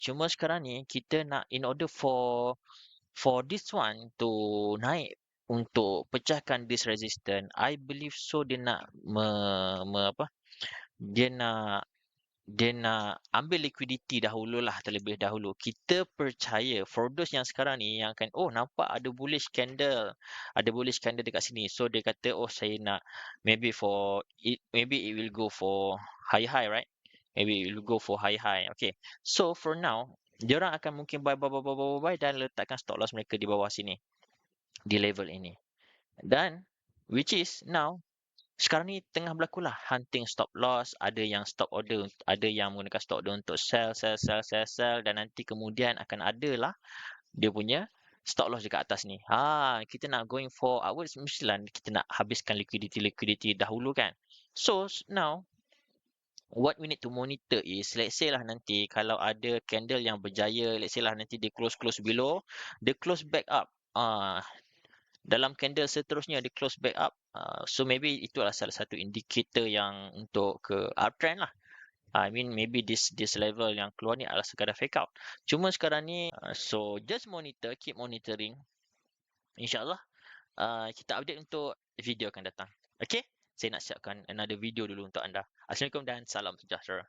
Cuma sekarang ni kita nak, in order for this one to naik untuk pecahkan this resistance, I believe so dia nak dia nak ambil liquidity dahululah terlebih dahulu. Kita percaya for those yang sekarang ni yang akan, oh nampak ada bullish candle dekat sini. So dia kata, oh saya nak, maybe it will go for high right? Maybe it will go for high. Okay. So for now, diorang akan mungkin buy dan letakkan stop loss mereka di bawah sini, di level ini. Dan which is now sekarang ni tengah berlakulah hunting stop loss, ada yang stop order, ada yang menggunakan stop order untuk sell, dan nanti kemudian akan adalah dia punya stop loss dekat atas ni. Kita nak going for upwards, mestilah kita nak habiskan liquidity dahulu kan. So now what we need to monitor is, let's say lah nanti kalau ada candle yang berjaya, let's say lah nanti dia close below, dia close back up. Dalam candle seterusnya dia close back up, so maybe itu adalah salah satu indikator yang untuk ke uptrend lah. I mean maybe this level yang keluar ni adalah sekadar fake out. Cuma sekarang ni, so just keep monitoring. InsyaAllah kita update untuk video akan datang. Okay, saya nak siapkan another video dulu untuk anda. Assalamualaikum dan salam sejahtera.